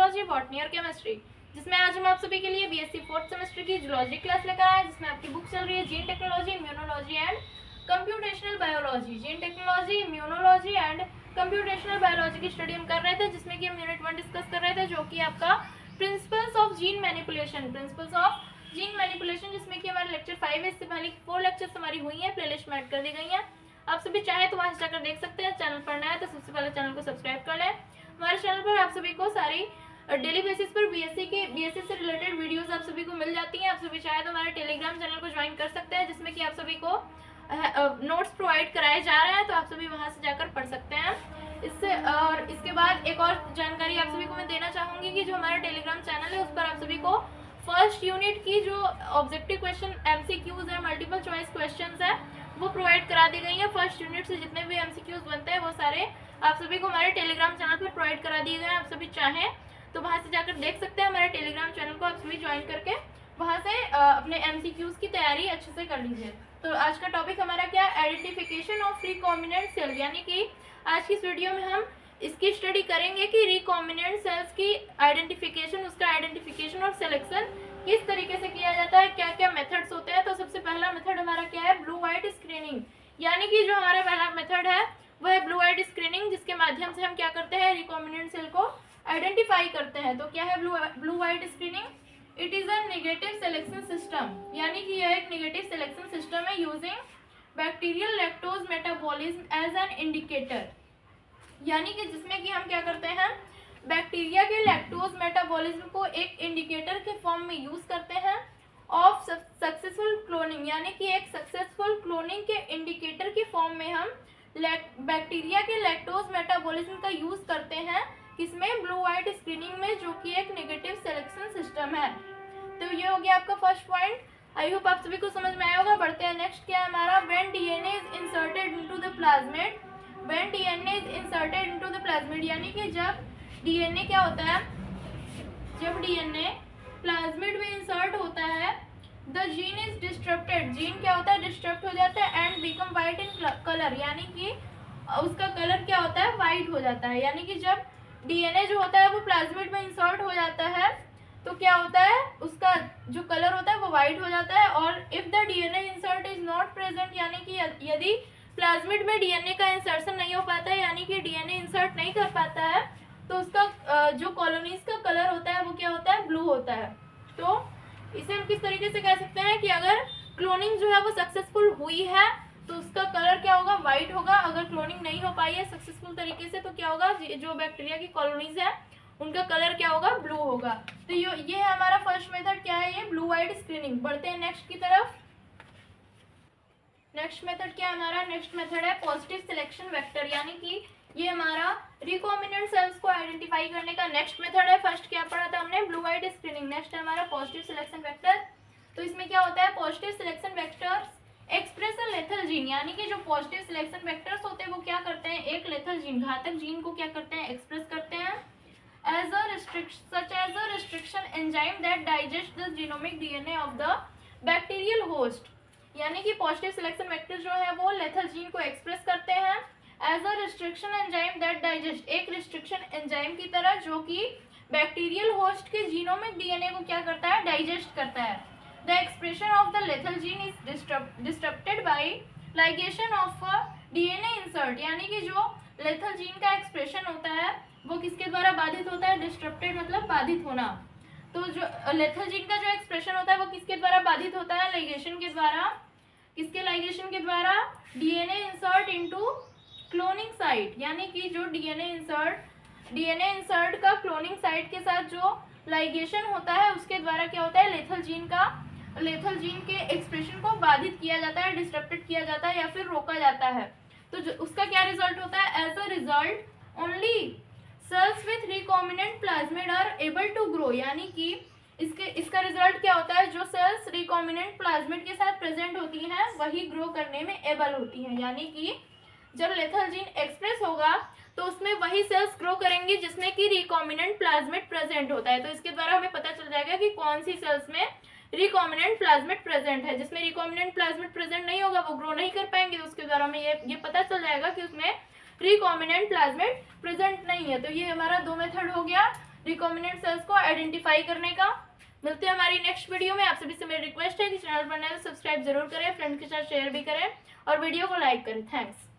Zoology, botany और chemistry, जिसमें आज हम आप सभी के लिए बीएससी 4th सेमेस्टर की जूलॉजी क्लास लेकर आए हैं, जिसमें आपकी बुक चल रही है gene technology, immunology and computational biology. Gene technology, immunology and computational biology की स्टडी हम कर रहे थे, जिसमें कि हम यूनिट 1 डिस्कस कर रहे थे, जो कि आपका प्रिंसिपल्स ऑफ जीन मैनिपुलेशन, जिसमें कि हमारे लेक्चर 5 है। इससे पहले 4 लेक्चर्स हमारी हुई हैं, प्लेलिस्ट में ऐड कर दी गई हैं। आप सभी चाहे तो वहां से जाकर देख सकते हैं। चैनल पर नया है तो सबसे पहले चैनल को सब्सक्राइब कर लें। हमारे चैनल पर आप सभी को सारी डेली बेसिस पर बीएससी से रिलेटेड वीडियोस आप सभी को मिल जाती हैं। आप सभी चाहे तो हमारे टेलीग्राम चैनल को ज्वाइन कर सकते हैं, जिसमें कि आप सभी को नोट्स प्रोवाइड कराए जा रहे हैं, तो आप सभी वहां से जाकर पढ़ सकते हैं। इससे और इसके बाद एक और जानकारी आप सभी को मैं देना चाहूंगी कि जो हमारा टेलीग्राम चैनल है उस पर आप सभी को फर्स्ट यूनिट की जो ऑब्जेक्टिव क्वेश्चन एमसीक्यूज है, मल्टीपल चॉइस क्वेश्चंस है, वो प्रोवाइड करा दी गई है। फर्स्ट यूनिट से जितने भी एमसीक्यूज बनते हैं वो सारे आप सभी को हमारे टेलीग्राम चैनल पर प्रोवाइड करा दिए गए हैं। आप सभी चाहें तो वहां से जाकर देख सकते हैं। हमारे टेलीग्राम चैनल को आप सभी ज्वाइन करके वहां से अपने एमसीक्यूज की तैयारी अच्छे से कर लीजिए। तो आज का टॉपिक हमारा क्या है, आइडेंटिफिकेशन ऑफ रिकॉम्बिनेंट सेल, यानी कि आज की इस वीडियो में हम इसकी स्टडी करेंगे कि रिकॉम्बिनेंट सेल्स की आइडेंटिफिकेशन, उसका आइडेंटिफिकेशन और सिलेक्शन किस तरीके से किया जाता है, क्या क्या मेथड्स होते हैं। तो सबसे पहला मेथड हमारा क्या है, ब्लू व्हाइट स्क्रीनिंग, यानी कि जो हमारा पहला मेथड है वो है ब्लू व्हाइट स्क्रीनिंग, जिसके माध्यम से हम क्या करते हैं, रिकॉम्बिनेंट सेल को आइडेंटिफाई करते हैं। तो क्या है blue white screening? It is a negative selection system, यानी कि यह एक नेगेटिव सिलेक्शन सिस्टम है using bacterial lactose metabolism as an indicator, यानी कि जिसमें कि हम क्या करते हैं, बैक्टीरिया के लैक्टोज मेटाबॉलिज्म को एक इंडिकेटर के फॉर्म में यूज करते हैं ऑफ सक्सेसफुल क्लोनिंग, यानी कि एक सक्सेसफुल क्लोनिंग के इंडिकेटर के फॉर्म में हम बैक्टीरिया के लैक्टोज मेटाबॉलिज्म का यूज करते हैं, किसमें, ब्लू व्हाइट स्क्रीनिंग में, जो कि एक नेगेटिव सिलेक्शन सिस्टम है। तो ये हो गया आपका फर्स्ट पॉइंट। आई होप आप सभी को समझ में आया होगा। बढ़ते हैं नेक्स्ट, क्या है हमारा, when DNA is inserted into the plasmid, when DNA is inserted into the plasmid, यानी कि जब डीएनए क्या होता है, जब डीएनए प्लाज्मिड में इंसर्ट होता है, the gene is disrupted, gene क्या होता है, डिस्ट्रप्ट हो जाता है, and become white in colour, यानी कि उसका कलर क्या होता है, व्हाइट हो जाता है। यानी कि जब डीएनए जो होता है वो प्लाज्मिड में इंसर्ट हो जाता है तो क्या होता है, उसका जो कलर होता है वो व्हाइट हो जाता है। और if the DNA insert is not present, यानी कि यदि प्लाज्मिड में डीएनए का इंसर्शन नहीं हो पाता है, यानी कि डीएनए इंसर्ट नहीं कर पाता है, तो उसका जो कॉलोनीज का कलर होता है वो क्या होता है, ब्लू होता है। तो इसे हम किस तरीके से कह सकते हैं कि अगर क्लोनिंग जो है वो सक्सेसफुल हुई है तो उसका कलर क्या होगा, व्हाइट होगा। अगर क्लोनिंग नहीं हो पाई है सक्सेसफुल तरीके से तो क्या होगा, जो बैक्टीरिया की कॉलोनीज है उनका कलर क्या होगा, ब्लू होगा। तो ये है हमारा फर्स्ट मेथड, क्या है ये, ब्लू व्हाइट स्क्रीनिंग। बढ़ते हैं नेक्स्ट की तरफ। नेक्स्ट मेथड क्या है हमारा, नेक्स्ट मेथड है पॉजिटिव सिलेक्शन वेक्टर, यानी कि ये हमारा रिकॉम्बिनेंट सेल्स को आइडेंटिफाई करने का नेक्स्ट मेथड है। फर्स्ट क्या पढ़ा था हमने, ब्लू व्हाइट स्क्रीनिंग। नेक्स्ट है हमारा पॉजिटिव सिलेक्शन वेक्टर। तो इसमें क्या होता है, पॉजिटिव सिलेक्शन वेक्टर्स एक्सप्रेस अ लेथल जीन, यानी कि जो पॉजिटिव सिलेक्शन वेक्टर्स होते हैं वो क्या करते हैं, एक लेथल जीन, घातक जीन को क्या करते हैं, एक्सप्रेस करते हैं as a restriction enzyme that digests the genomic DNA of the bacterial host, यानी कि पॉजिटिव सिलेक्शन वेक्टर जो है वो लेथल जीन को एक्सप्रेस करते हैं as a restriction enzyme that digest, एक रिस्ट्रिक्शन एंजाइम की तरह जो कि बैक्टीरियल होस्ट के जीनोमिक डीएनए को क्या करता है, डाइजेस्ट करता है। The expression of the lethal gene is disturbed by ligation of DNA insert, यानी कि जो लेथल जीन का एक्सप्रेशन होता है वो किसके द्वारा बाधित होता है, डिस्टर्बेड मतलब बाधित होना। तो जो लेथल जीन का जो एक्सप्रेशन होता है वो किसके द्वारा बाधित होता है, लाइगेशन के द्वारा। किसके लाइगेशन के द्वारा, DNA insert into cloning site, यानी कि जो डीएनए इंसर्ट का क्लोनिंग साइट के साथ जो लाइगेशन होता है उसके द्वारा क्या होता है, लेथल जीन के एक्सप्रेशन को बाधित किया जाता है, डिस्टर्बेड किया जाता है या फिर रोका जाता है। तो उसका क्या रिजल्ट होता है, as a result only cells with recombinant plasmid are able to grow, यानी कि इसका रिजल्ट क्या होता है, जो सेल्स रिकॉम्बिनेंट प्लाज्मिड के साथ प्रेजेंट होती हैं वही ग्रो करने में एबल होती हैं, यानी कि जब लेथल जीन एक्सप्रेस होगा तो उसमें वही सेल्स ग्रो करेंगी जिसमें कि रिकॉम्बिनेंट प्लाज्मिड प्रेजेंट होता है। तो इसके द्वारा हमें पता चल जाएगा कि कौन सी सेल्स में रिकॉम्बिनेंट प्लाज्मिड प्रेजेंट है। जिसमें रिकॉम्बिनेंट प्लाज्मिड प्रेजेंट नहीं होगा वो ग्रो नहीं कर पाएंगे, तो उसके द्वारा हमें ये पता चल जाएगा कि उसमें रिकॉम्बिनेंट प्लाज्मिड प्रेजेंट नहीं है। तो ये हमारा दो मेथड हो गया, रिकॉम्बिनेंट सेल्स को आइडेंटिफाई करने का। मिलते हैं हमारी नेक्स्ट वीडियो में। आप सभी से मेरी रिक्वेस्ट है कि चैनल पर नए तो सब्सक्राइब जरूर करें, फ्रेंड के साथ शेयर भी करें और वीडियो को लाइक करें। थैंक्स।